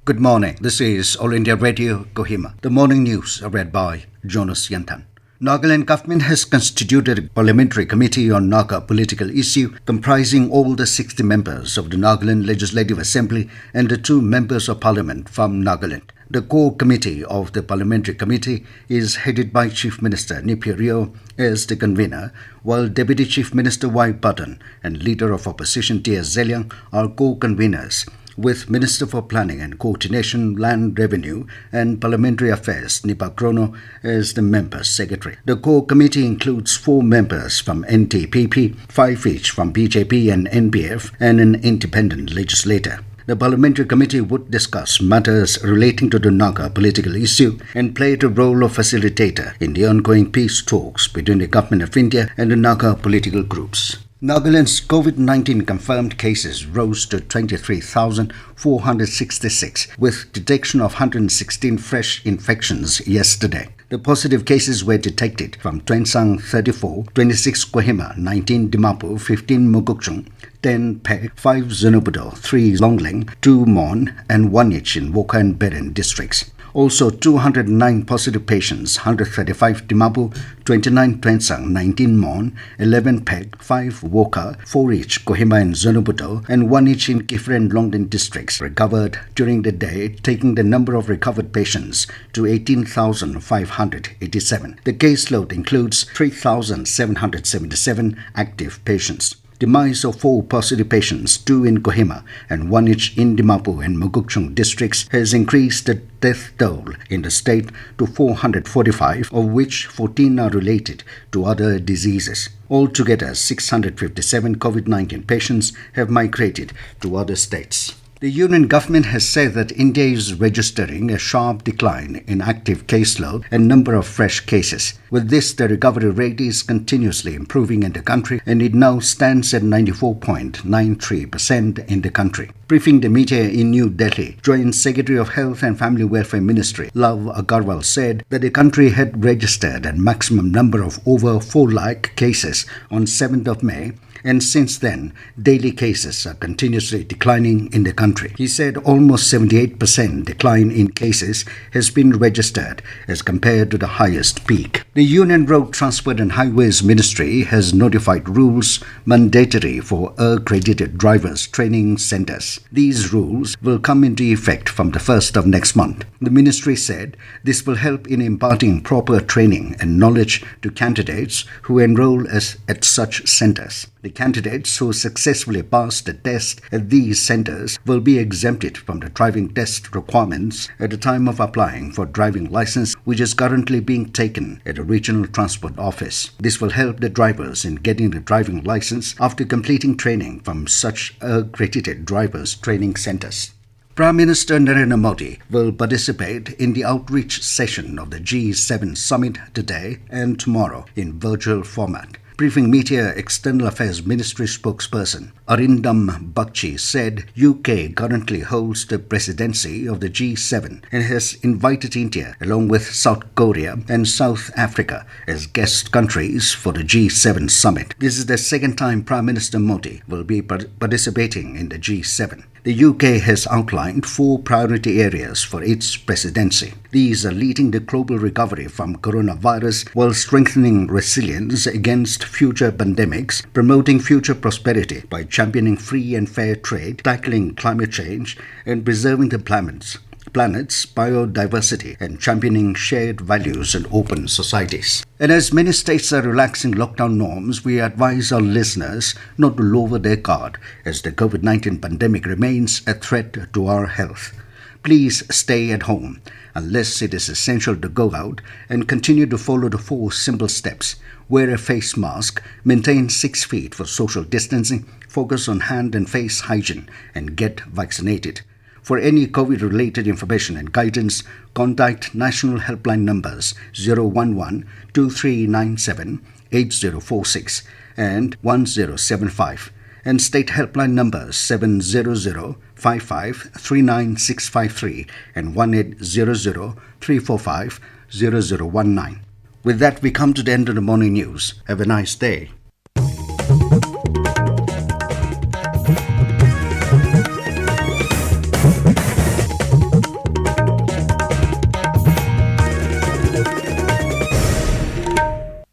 Good morning. This is All India Radio, Kohima. The morning news are read by Jonas Yantan. Nagaland government has constituted a parliamentary committee on Naga political issue comprising all the 60 members of the Nagaland Legislative Assembly and the 2 members of parliament from Nagaland. The core committee of the parliamentary committee is headed by Chief Minister Neiphiu Rio as the convener, while Deputy Chief Minister Y. Button and Leader of Opposition T.S. Zeliang are co-conveners, with Minister for Planning and Coordination, Land Revenue and Parliamentary Affairs Nipa Krono as the member secretary. The core committee includes 4 members from NTPP, 5 each from BJP and NPF, and an independent legislator. The parliamentary committee would discuss matters relating to the Naga political issue and play the role of facilitator in the ongoing peace talks between the Government of India and the Naga political groups. Nagaland's COVID-19 confirmed cases rose to 23,466, with detection of 116 fresh infections yesterday. The positive cases were detected from Tuensang 34, 26 Kohima, 19 Dimapur, 15 Mokokchung, 10 Phek, 5 Zunhupado, 3 Longling, 2 Mon and 1 each in Wokha and Beren districts. Also, 209 positive patients, 135 Dimapur, 29 Tuensang, 19 Mon, 11 Phek, 5 Wokha, 4 each Kohima and Zunhupado, and 1 each in Kifre and Longdin districts recovered during the day, taking the number of recovered patients to 18,587. The caseload includes 3,777 active patients. Demise of 4 positive patients, 2 in Kohima and 1 each in Dimapur and Mokokchung districts, has increased the death toll in the state to 445, of which 14 are related to other diseases. Altogether, 657 COVID-19 patients have migrated to other states. The Union government has said that India is registering a sharp decline in active caseload and number of fresh cases. With this, the recovery rate is continuously improving in the country, and it now stands at 94.93% in the country. Briefing the media in New Delhi, Joint Secretary of Health and Family Welfare Ministry, Love Agarwal, said that the country had registered a maximum number of over 4 lakh cases on 7th of May, and since then, daily cases are continuously declining in the country. He said almost 78% decline in cases has been registered as compared to the highest peak. The Union Road Transport and Highways Ministry has notified rules mandatory for accredited drivers training centers. These rules will come into effect from the 1st of next month. The ministry said this will help in imparting proper training and knowledge to candidates who enroll at such centers. The candidates who successfully pass the test at these centers will be exempted from the driving test requirements at the time of applying for driving license, which is currently being taken at a regional transport office. This will help the drivers in getting the driving license after completing training from such accredited drivers training centers. Prime Minister Narendra Modi will participate in the outreach session of the G7 summit today and tomorrow in virtual format. Briefing media, External Affairs Ministry spokesperson Arindam Bagchi said UK currently holds the presidency of the G7 and has invited India along with South Korea and South Africa as guest countries for the G7 summit. This is the second time Prime Minister Modi will be participating in the G7. The UK has outlined 4 priority areas for its presidency. These are leading the global recovery from coronavirus while strengthening resilience against future pandemics, promoting future prosperity by championing free and fair trade, tackling climate change, and preserving the planet's biodiversity, and championing shared values and open societies. And as many states are relaxing lockdown norms, we advise our listeners not to lower their guard as the COVID-19 pandemic remains a threat to our health. Please stay at home unless it is essential to go out, and continue to follow the 4 simple steps. Wear a face mask, maintain 6 feet for social distancing, focus on hand and face hygiene, and get vaccinated. For any COVID-related information and guidance, contact national helpline numbers 011-2397-8046 and 1075, and state helpline numbers 700-55-39653 and 1800-345-0019. With that, we come to the end of the morning news. Have a nice day.